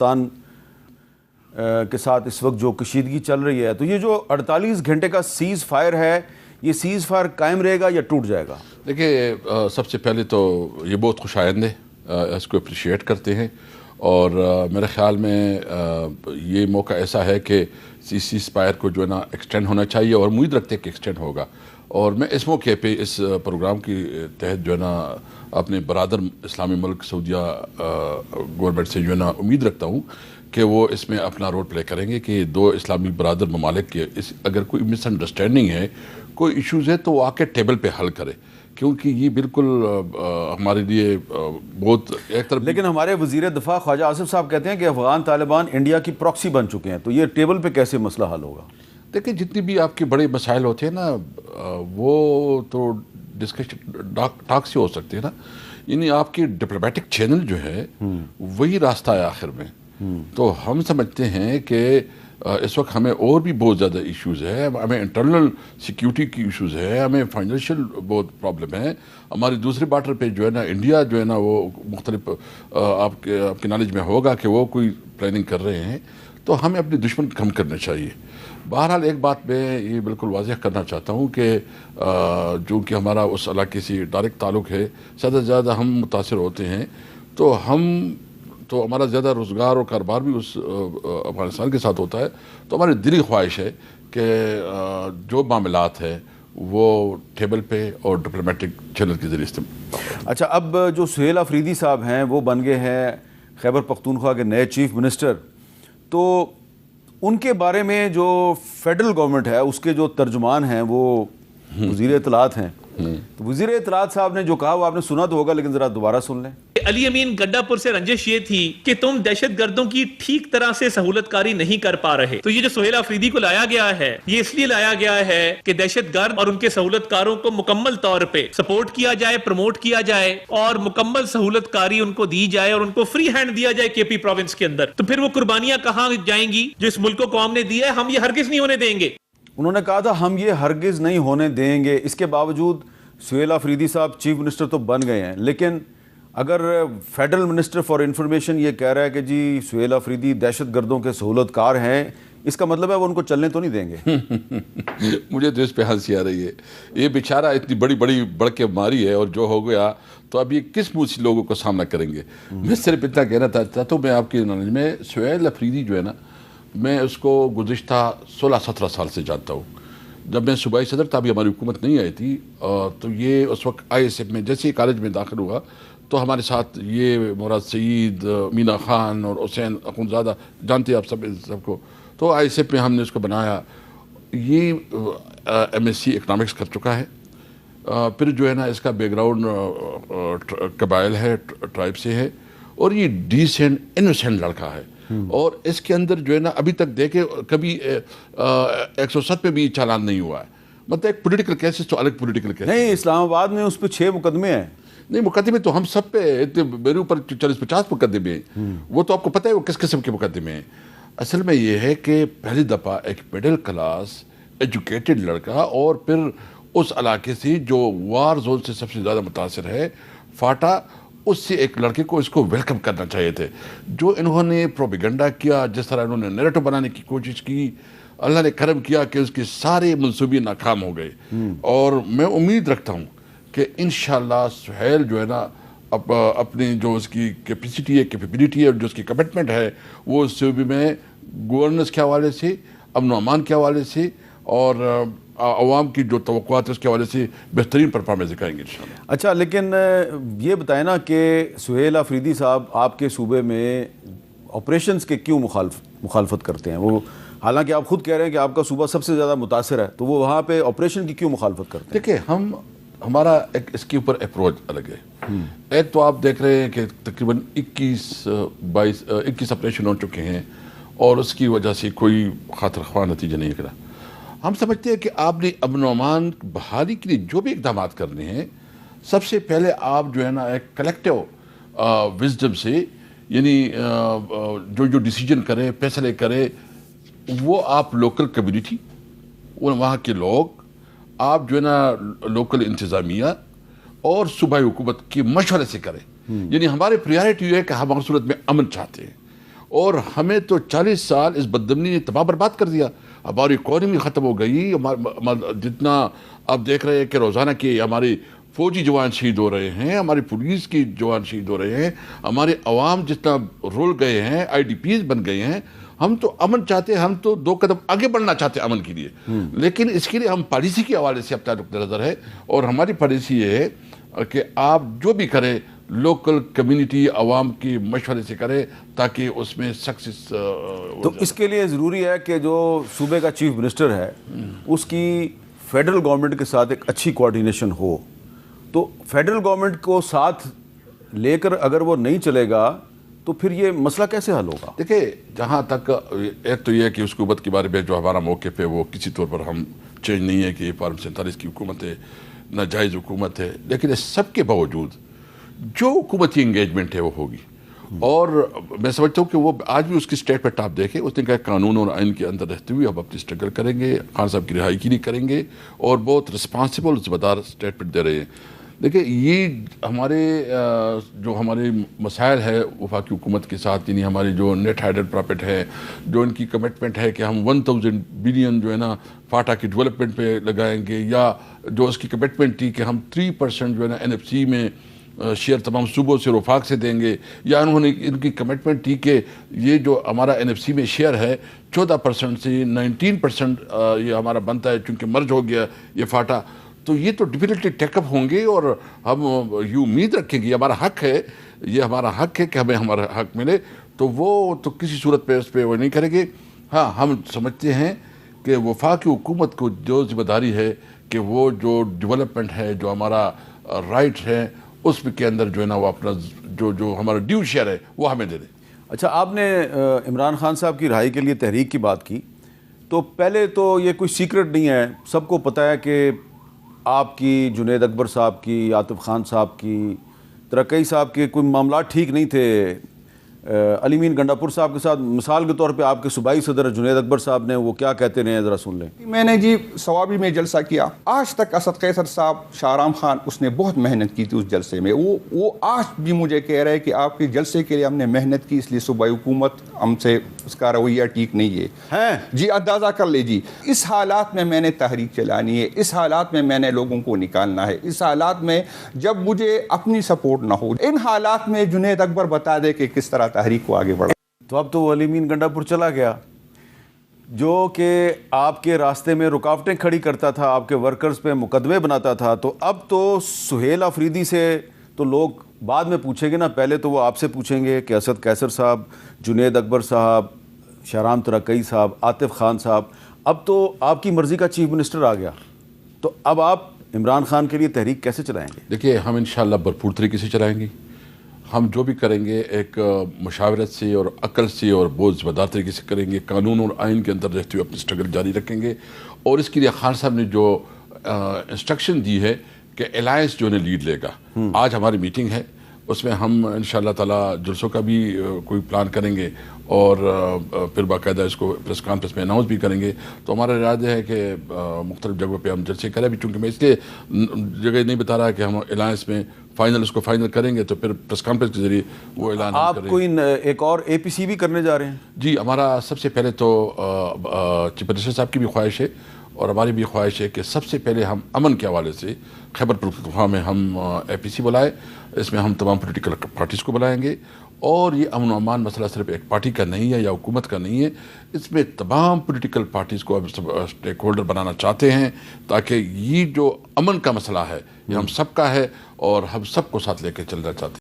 پاکستان کے ساتھ اس وقت جو کشیدگی چل رہی ہے، تو یہ جو 48 گھنٹے کا سیز فائر ہے، یہ سیز فائر قائم رہے گا یا ٹوٹ جائے گا؟ دیکھیے، سب سے پہلے تو یہ بہت خوش آئند ہے، اس کو اپریشیٹ کرتے ہیں، اور میرے خیال میں یہ موقع ایسا ہے کہ سیز فائر کو جو ہے نا ایکسٹینڈ ہونا چاہیے، اور امید رکھتے ہیں کہ ایکسٹینڈ ہوگا۔ اور میں اس موقع پہ اس پروگرام کے تحت جو ہے نا اپنے برادر اسلامی ملک سعودیہ گورنمنٹ سے جو ہے نا امید رکھتا ہوں کہ وہ اس میں اپنا رول پلے کریں گے، کہ دو اسلامی برادر ممالک کے اگر کوئی مس انڈرسٹینڈنگ ہے، کوئی ایشوز ہے، تو وہ آ کے ٹیبل پہ حل کرے، کیونکہ یہ بالکل ہمارے لیے بہت ایک طرف۔ لیکن ہمارے وزیر دفاع خواجہ آصف صاحب کہتے ہیں کہ افغان طالبان انڈیا کی پراکسی بن چکے ہیں، تو یہ ٹیبل پہ کیسے مسئلہ حل ہوگا؟ دیکھیں، جتنی بھی آپ کے بڑے مسائل ہوتے ہیں نا، وہ تو ڈسکشن ٹاک سے ہو سکتے ہیں نا، یعنی آپ کی ڈپلومیٹک چینل جو ہے وہی راستہ ہے آخر میں۔ تو ہم سمجھتے ہیں کہ اس وقت ہمیں اور بھی بہت زیادہ ایشوز ہے، ہمیں انٹرنل سیکیورٹی کی ایشوز ہے، ہمیں فائنینشیل بہت پرابلم ہے، ہماری دوسرے بارڈر پہ جو ہے نا انڈیا جو ہے نا وہ مختلف آپ کے نالج میں ہوگا کہ وہ کوئی پلاننگ کر رہے ہیں، تو ہمیں اپنے دشمن کم کرنے چاہیے۔ بہرحال ایک بات میں یہ بالکل واضح کرنا چاہتا ہوں کہ جو کہ ہمارا اس علاقے سے ڈائریکٹ تعلق ہے، زیادہ سے زیادہ ہم متاثر ہوتے ہیں، تو ہمارا زیادہ روزگار اور کاروبار بھی اس افغانستان کے ساتھ ہوتا ہے، تو ہماری دلی خواہش ہے کہ جو معاملات ہیں وہ ٹیبل پہ اور ڈپلومیٹک چینل کے ذریعے استعمال۔ اچھا، اب جو سہیل آفریدی صاحب ہیں وہ بن گئے ہیں خیبر پختونخوا کے نئے چیف منسٹر، تو ان کے بارے میں جو فیڈرل گورنمنٹ ہے اس کے جو ترجمان ہیں وہ وزیر اطلاعات ہیں، تو وزیر اطلاعات صاحب نے جو کہا وہ آپ نے سنا تو ہوگا، لیکن ذرا دوبارہ سن لیں۔ علی امین گڈا پور سے رنجش یہ تھی کہ تم دہشت گردوں کی ٹھیک طرح سے سہولت کاری نہیں کر پا رہے، تو یہ جو سہیل آفریدی کو لایا گیا ہے یہ اس لیے لایا گیا ہے کہ دہشت گرد اور ان کے سہولت کاروں کو مکمل طور پہ سپورٹ کیا جائے، پروموٹ کیا جائے، اور مکمل سہولت کاری ان کو دی جائے، اور ان کو فری ہینڈ دیا جائے کے پی پروونس کے اندر۔ تو پھر وہ قربانیاں کہاں جائیں گی جو اس ملک کو قوم نے دی ہے؟ ہم یہ ہرگز نہیں ہونے دیں گے۔ انہوں نے کہا تھا ہم یہ ہرگز نہیں ہونے دیں گے، اس کے باوجود سہیل آفریدی صاحب چیف منسٹر تو بن گئے ہیں، لیکن اگر فیڈرل منسٹر فار انفارمیشن یہ کہہ رہا ہے کہ جی سہیل آفریدی دہشت گردوں کے سہولت کار ہیں، اس کا مطلب ہے وہ ان کو چلنے تو نہیں دیں گے؟ مجھے تو اس پہ ہنسی آ رہی ہے، یہ بیچارہ اتنی بڑی بڑھ کے ماری ہے، اور جو ہو گیا تو اب یہ کس منہ سے لوگوں کو سامنا کریں گے؟ میں صرف اتنا کہنا چاہتا تو میں آپ کی نالج میں سہیل آفریدی جو ہے نا، میں اس کو گزشتہ 16-17 سال سے جانتا ہوں۔ جب میں صوبائی صدر تھا، ابھی ہماری حکومت نہیں آئی تھی، تو یہ اس وقت آئی ایس ایف میں جیسے ہی کالج میں داخل ہوا تو ہمارے ساتھ یہ مراد سعید، مینا خان اور حسین اخونزادہ، جانتے ہیں آپ سب کو، تو آئی ایس ایف میں ہم نے اس کو بنایا۔ یہ ایم ایس سی اکنامکس کر چکا ہے، پھر جو ہے نا اس کا بیک گراؤنڈ قبائل ہے، ٹرائب سے ہے، اور یہ ڈیسینٹ انوسینٹ لڑکا ہے، اور اس کے اندر جو ہے نا ابھی تک دیکھے کبھی 107 پہ بھی چالان نہیں ہوا ہے۔ مطلب ایک پولیٹیکل کیسز تو الگ پولیٹیکل کیسز نہیں، اسلام آباد میں اس پہ 6 مقدمے ہیں۔ نہیں، مقدمے تو ہم سب پہ، میرے اوپر 40-50 مقدمے ہیں، وہ تو آپ کو پتہ ہے وہ کس قسم کے مقدمے ہیں۔ اصل میں یہ ہے کہ پہلی دفعہ ایک مڈل کلاس ایجوکیٹڈ لڑکا، اور پھر اس علاقے سے جو وار زون سے سب سے زیادہ متاثر ہے، فاٹا، اس سے ایک لڑکے کو اس کو ویلکم کرنا چاہیے تھے۔ جو انہوں نے پروپیگنڈا کیا، جس طرح انہوں نے نیریٹو بنانے کی کوشش کی، اللہ نے کرم کیا کہ اس کے سارے منصوبے ناکام ہو گئے، اور میں امید رکھتا ہوں کہ انشاءاللہ سہیل جو ہے نا اپنی جو اس کی کیپیسٹی ہے، کیپیبلٹی ہے، اور جو اس کی کمٹمنٹ ہے، وہ اس صوبے میں گورننس کے حوالے سے، امن و امان کے حوالے سے، اور عوام کی جو توقعات ہے اس کے حوالے سے بہترین پرفارمنس دکھائیں گے انشاءاللہ۔ اچھا، لیکن یہ بتائیں نا کہ سہیل آفریدی صاحب آپ کے صوبے میں آپریشنز کے کیوں مخالفت کرتے ہیں؟ وہ حالانکہ آپ خود کہہ رہے ہیں کہ آپ کا صوبہ سب سے زیادہ متاثر ہے، تو وہ وہاں پہ آپریشن کی کیوں مخالفت کرتے ہیں؟ دیکھیں، ہمارا ایک اس کے اوپر اپروچ الگ ہے۔ ایک تو آپ دیکھ رہے ہیں کہ تقریباً 21 آپریشن ہو چکے ہیں، اور اس کی وجہ سے کوئی خاطر خواہ نتیجہ نہیں نکلا۔ ہم سمجھتے ہیں کہ آپ نے امن و امان بحالی کے لیے جو بھی اقدامات کرنے ہیں، سب سے پہلے آپ جو ہے نا ایک کلیکٹیو وزڈم سے، یعنی جو ڈیسیجن کرے، فیصلے کرے، وہ آپ لوکل کمیونٹی، وہاں کے لوگ، آپ جو ہے نا لوکل انتظامیہ اور صوبائی حکومت کی مشورے سے کریں۔ یعنی ہمارے پریارٹی یہ ہے کہ ہم ہر صورت میں امن چاہتے ہیں، اور ہمیں تو 40 سال اس بدمنی نے تباہ برباد کر دیا. ہماری اکانومی ختم ہو گئی. جتنا آپ دیکھ رہے ہیں کہ روزانہ کی ہماری فوجی جوان شہید ہو رہے ہیں, ہماری پولیس کی جوان شہید ہو رہے ہیں, ہمارے عوام جتنا رول گئے ہیں, IDPs بن گئے ہیں. ہم تو امن چاہتے ہیں, ہم تو 2 قدم آگے بڑھنا چاہتے ہیں امن کے لیے, لیکن اس کے لیے ہم پالیسی کے حوالے سے اپنا نقطہ نظر ہے, اور ہماری پالیسی یہ ہے کہ آپ جو بھی کریں لوکل کمیونٹی عوام کی مشورے سے کریں تاکہ اس میں سکسیس. تو اس کے لیے ضروری ہے کہ جو صوبے کا چیف منسٹر ہے اس کی فیڈرل گورنمنٹ کے ساتھ ایک اچھی کوارڈینیشن ہو. تو فیڈرل گورنمنٹ کو ساتھ لے کر اگر وہ نہیں چلے گا تو پھر یہ مسئلہ کیسے حل ہوگا؟ دیکھیں, جہاں تک ایک تو یہ ہے کہ اس حکومت کے بارے میں جو ہمارا موقف ہے وہ کسی طور پر ہم چینج نہیں ہے کہ یہ فارم 47 کی حکومت ہے, ناجائز حکومت ہے, لیکن اس سب کے باوجود جو حکومتی انگیجمنٹ ہے وہ ہوگی. اور میں سمجھتا ہوں کہ وہ آج بھی اس کی اسٹیٹمنٹ آپ دیکھیں, اس نے کہا قانون اور آئین کے اندر رہتے ہوئے ہم اپنی اسٹرگل کریں گے, خان صاحب کی رہائی کے لیے کریں گے, اور بہت رسپانسبل ذمہ دار اسٹیٹمنٹ دے رہے ہیں. دیکھیں, یہ جو ہمارے مسائل ہے وفاقی حکومت کے ساتھ, یعنی ہماری جو نیٹ ہائیڈڈ پرافٹ ہے, جو ان کی کمٹمنٹ ہے کہ ہم 1000 بلین جو ہے نا فاٹا کی ڈیولپمنٹ پہ لگائیں گے, یا جو اس کی کمٹمنٹ تھی کہ ہم 3% جو ہے نا NFC میں شیئر تمام صوبوں سے وفاق سے دیں گے, یا انہوں نے ان کی کمٹمنٹ تھی کہ یہ جو ہمارا NFC میں شیئر ہے 14% سے 19% یہ ہمارا بنتا ہے چونکہ مرج ہو گیا یہ فاٹا. تو یہ تو ڈیفینیٹلی ٹیک اپ ہوں گے, اور ہم یہ امید رکھیں گے, ہمارا حق ہے, یہ ہمارا حق ہے کہ ہمیں ہمارا حق ملے. تو وہ تو کسی صورت پہ اس پہ وہ نہیں کریں گے. ہاں, ہم سمجھتے ہیں کہ وفاقی حکومت کو جو ذمہ داری ہے کہ وہ جو ڈیولپمنٹ ہے, جو ہمارا رائٹ ہے, اس کے اندر جو ہے نا وہ اپنا جو ہمارا ڈیو شیئر ہے وہ ہمیں دے دیں. اچھا, آپ نے عمران خان صاحب کی رہائی کے لیے تحریک کی بات کی, تو پہلے تو یہ کوئی سیکرٹ نہیں ہے, سب کو پتہ ہے کہ آپ کی, جنید اکبر صاحب کی, عاطف خان صاحب کی, ترقی صاحب کے کوئی معاملات ٹھیک نہیں تھے. علی مین گنڈاپور صاحب کے ساتھ مثال کے طور پہ آپ کے صوبائی صدر جنید اکبر صاحب نے وہ کیا کہتے رہے ہیں, ذرا سن لیں. میں نے جی ثوابی میں جلسہ کیا, آج تک اسد قیصر صاحب, شاہرام خان, اس نے بہت محنت کی تھی اس جلسے میں. وہ آج بھی مجھے کہہ رہے کہ آپ کے جلسے کے لیے ہم نے محنت کی, اس لیے صوبائی حکومت ہم سے اس کا رویہ ٹھیک نہیں ہے. جی اندازہ کر لے جی, اس حالات میں نے تحریک چلانی ہے, اس حالات میں نے لوگوں کو نکالنا ہے, اس حالات میں جب مجھے اپنی سپورٹ نہ ہو, ان حالات میں جنید اکبر بتا دے کہ کس طرح تحریک کو آگے بڑھا. تو اب تو وہ علی مین گنڈاپور چلا گیا جو کہ آپ کے راستے میں رکاوٹیں کھڑی کرتا تھا, آپ کے ورکرز پہ مقدمے بناتا تھا. تو اب تو سہیل آفریدی سے تو لوگ بعد میں پوچھیں گے نا, پہلے تو وہ آپ سے پوچھیں گے کہ اسد قیصر صاحب, جنید اکبر صاحب, شاہرام ترقی صاحب, عاطف خان صاحب. اب تو آپ کی مرضی کا چیف منسٹر آ گیا, تو اب آپ عمران خان کے لیے تحریک کیسے چلائیں گے؟ دیکھیے, ہم انشاءاللہ بھرپور طریقے سے چلائیں گے. ہم جو بھی کریں گے ایک مشاورت سے اور عقل سے اور بہت ذمہ دار طریقے سے کریں گے, قانون اور آئین کے اندر رہتے ہوئے اپنی اسٹرگل جاری رکھیں گے. اور اس کے لیے خان صاحب نے جو انسٹرکشن دی ہے کہ الائنس جو انہیں لیڈ لے گا, آج ہماری میٹنگ ہے, اس میں ہم انشاءاللہ تعالی جلسوں کا بھی کوئی پلان کریں گے, اور پھر باقاعدہ اس کو پریس کانفرنس میں اناؤنس بھی کریں گے. تو ہمارا ارادہ ہے کہ مختلف جگہوں پہ ہم جلسے کریں بھی, چونکہ میں اس لیے جگہ نہیں بتا رہا کہ ہم الائنس میں اس کو فائنل کریں گے تو پھر پریس کانفرنس کے ذریعے وہ اعلان آپ کوئی ایک اور APC بھی کرنے جا رہے ہیں؟ جی, ہمارا سب سے پہلے تو چیف منسٹر صاحب کی بھی خواہش ہے اور ہماری بھی خواہش ہے کہ سب سے پہلے ہم امن کے حوالے سے خیبر پختونخوا میں ہم APC بلائیں. اس میں ہم تمام پولیٹیکل پارٹیز کو بلائیں گے, اور یہ امن و امان مسئلہ صرف ایک پارٹی کا نہیں ہے یا حکومت کا نہیں ہے, اس میں تمام پولیٹیکل پارٹیز کو اسٹیک ہولڈر بنانا چاہتے ہیں, تاکہ یہ جو امن کا مسئلہ ہے یہ ہم سب کا ہے اور ہم سب کو ساتھ لے کے چلنا چاہتے ہیں.